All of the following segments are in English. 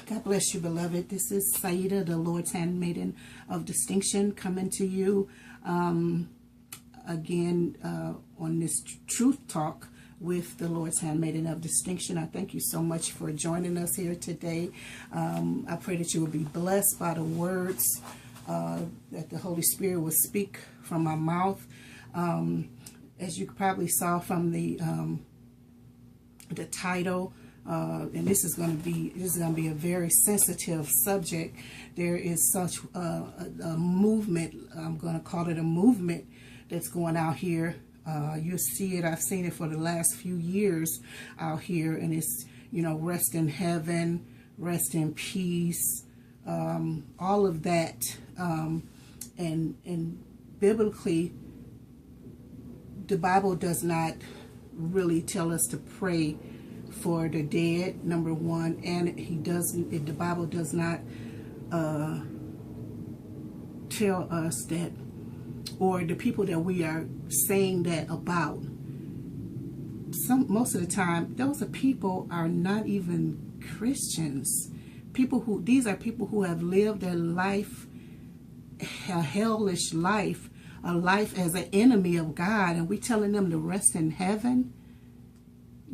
God bless you, beloved. This is Saida, the Lord's handmaiden of distinction, coming to you again on this truth talk with the Lord's handmaiden of distinction. I thank you so much for joining us here today. I pray that you will be blessed by the words that the Holy Spirit will speak from my mouth. As you probably saw from the title, and this is going to be a very sensitive subject. There is such a movement. I'm going to call it a movement that's going out here. You'll see it. I've seen it for the last few years out here, and it's, rest in heaven, rest in peace, all of that. And biblically, the Bible does not really tell us to pray for the dead, number one, and the Bible does not tell us that, or the people that we are saying that about, most of the time, those people are not even Christians. These are people who have lived their life, a hellish life, a life as an enemy of God, and we telling them to rest in heaven.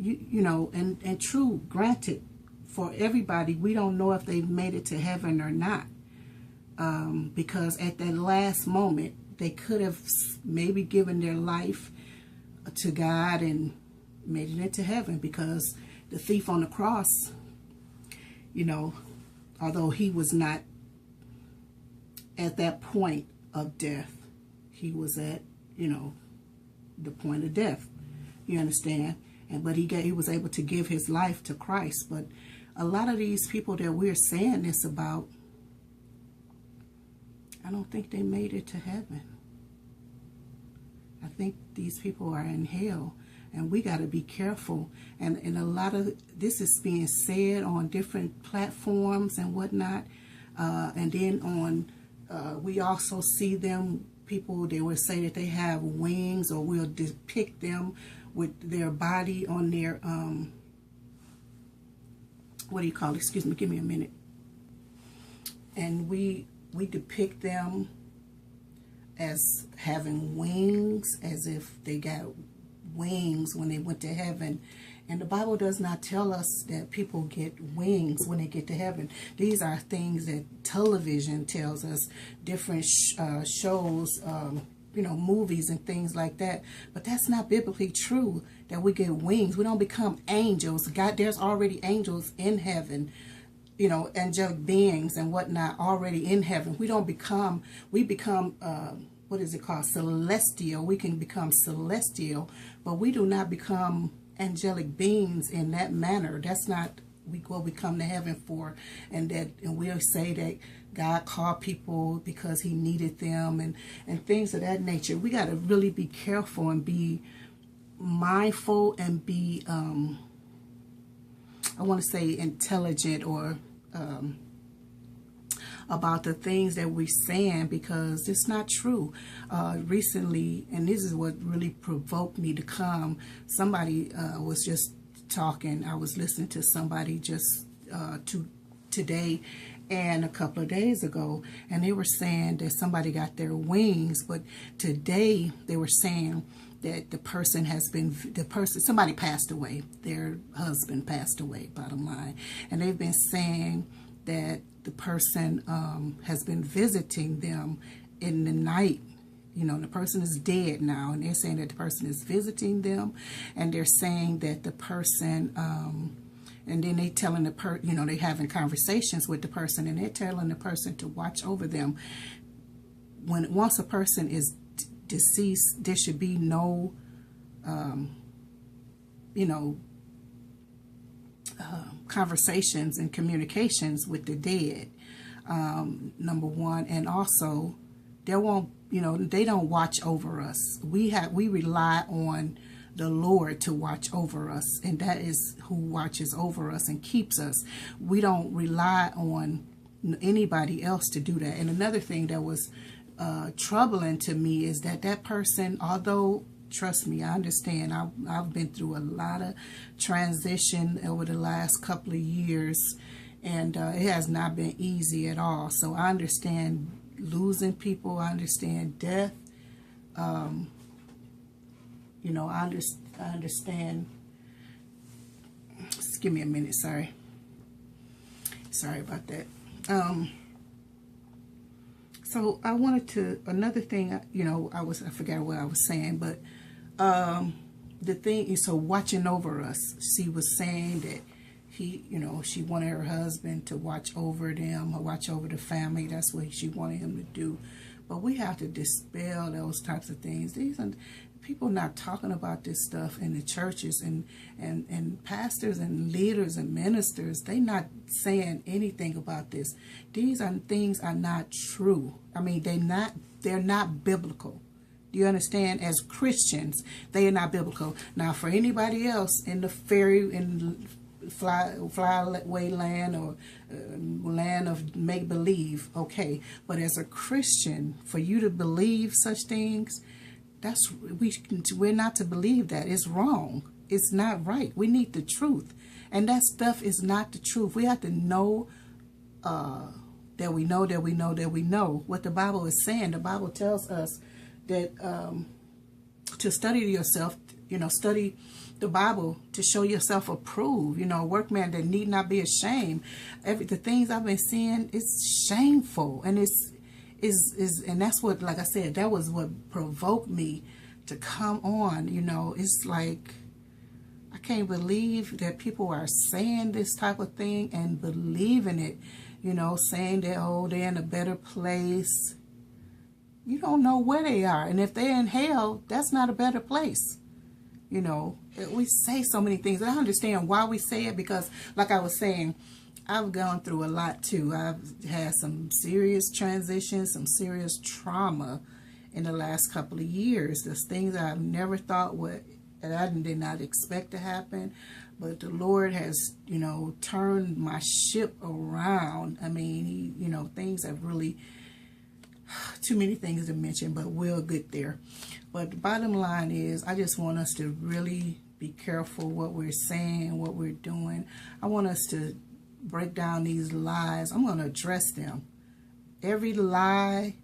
And true, granted, for everybody, we don't know if they've made it to heaven or not, because at that last moment, they could have maybe given their life to God and made it into heaven, because the thief on the cross, although he was not at that point of death, he was at, the point of death. You understand? But he was able to give his life to Christ. But a lot of these people that we're saying this about, I don't think they made it to heaven. I think these people are in hell, and we got to be careful. And a lot of this is being said on different platforms and whatnot. And then we also see people, they will say that they have wings, or we'll depict them with their body on their, what do you call it? Excuse me, give me a minute. And we depict them as having wings, as if they got wings when they went to heaven. And the Bible does not tell us that people get wings when they get to heaven. These are things that television tells us, different shows, movies and things like that. But that's not biblically true, that we get wings. We don't become angels. God, there's already angels in heaven, angelic beings and whatnot already in heaven. We become, what is it called? Celestial. We can become celestial, but we do not become angelic beings in that manner. That's not what we come to heaven for. And we'll say that God called people because he needed them and things of that nature. We got to really be careful and be mindful and be, I want to say intelligent, or about the things that we're saying, because it's not true. Recently, and this is what really provoked me to come, somebody was just talking. I was listening to somebody just today and a couple of days ago, and they were saying that somebody got their wings, but today they were saying that somebody passed away, their husband passed away, bottom line, and they've been saying that the person has been visiting them in the night. The person is dead now, and they're saying that the person is visiting them, and they're saying that the person, and then they telling they having conversations with the person, and they're telling the person to watch over them. Once a person is deceased, there should be no, conversations and communications with the dead, number one. And also, they don't watch over us. We rely on the Lord to watch over us, and that is who watches over us and keeps us. We don't rely on anybody else to do that. And another thing that was troubling to me is that person, although, trust me, I understand, I've been through a lot of transition over the last couple of years, And it has not been easy at all. So I understand losing people. I understand death. You know, I understand. Just give me a minute. Sorry about that. So I wanted to, another thing, you know, I forgot what I was saying, but the thing is, so watching over us. She was saying that you know, she wanted her husband to watch over them, or watch over the family. That's what she wanted him to do. But we have to dispel those types of things. These are people not talking about this stuff in the churches, and pastors and leaders and ministers. They not saying anything about this. These things are not true. I mean, they're not biblical. Do you understand? As Christians, they are not biblical. Now, for anybody else in the flyaway land or land of make-believe, okay. But as a Christian, for you to believe such things, we're not to believe that. It's wrong. It's not right. We need the truth. And that stuff is not the truth. We have to know that we know what the Bible is saying. The Bible tells us that to study yourself, you know, study the Bible to show yourself approved, you know, workman that need not be ashamed. The things I've been seeing, it's shameful, and and that's what, like I said, that was what provoked me to come on. You know, it's like, I can't believe that people are saying this type of thing and believing it, you know, saying that, oh, they're in a better place. You don't know where they are, and if they're in hell, that's not a better place. You know, we say so many things. I understand why we say it, because like I was saying, I've gone through a lot too. I've had some serious transitions, some serious trauma in the last couple of years. There's things I've never thought that I did not expect to happen. But the Lord has, you know, turned my ship around. I mean, you know, things have really, too many things to mention, but we'll get there. But the bottom line is, I just want us to really be careful what we're saying, what we're doing. I want us to break down these lies. I'm going to address them. Every lie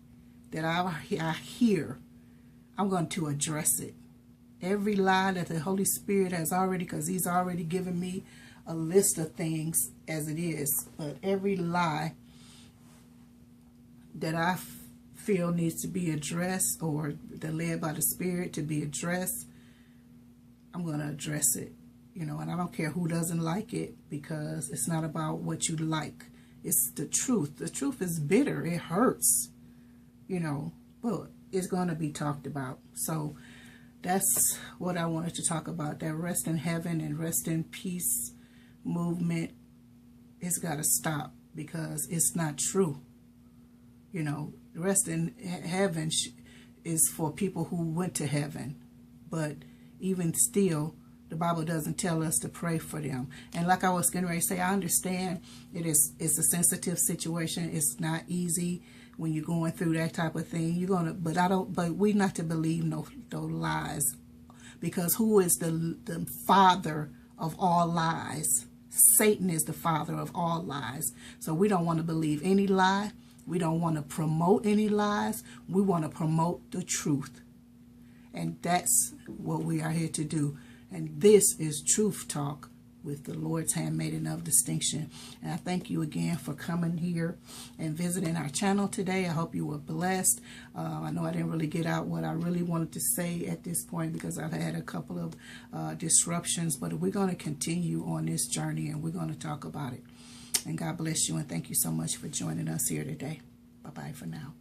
that I hear, I'm going to address it. Every lie that the Holy Spirit has already, because he's already given me a list of things as it is. But every lie that I feel needs to be addressed, or that led by the Spirit to be addressed, I'm going to address it. You know, and I don't care who doesn't like it, because it's not about what you like. It's the truth. The truth is bitter. It hurts, you know, but it's going to be talked about. So that's what I wanted to talk about. That rest in heaven and rest in peace movement, it's got to stop, because it's not true. You know, rest in heaven is for people who went to heaven. But even still, the Bible doesn't tell us to pray for them. And like I was getting ready to say, I understand it's a sensitive situation. It's not easy when you're going through that type of thing. But we're not to believe no lies. Because who is the father of all lies? Satan is the father of all lies. So we don't want to believe any lie. We don't want to promote any lies. We want to promote the truth. And that's what we are here to do. And this is Truth Talk with the Lord's Handmaiden of Distinction. And I thank you again for coming here and visiting our channel today. I hope you were blessed. I know I didn't really get out what I really wanted to say at this point, because I've had a couple of disruptions. But we're going to continue on this journey, and we're going to talk about it. And God bless you, and thank you so much for joining us here today. Bye-bye for now.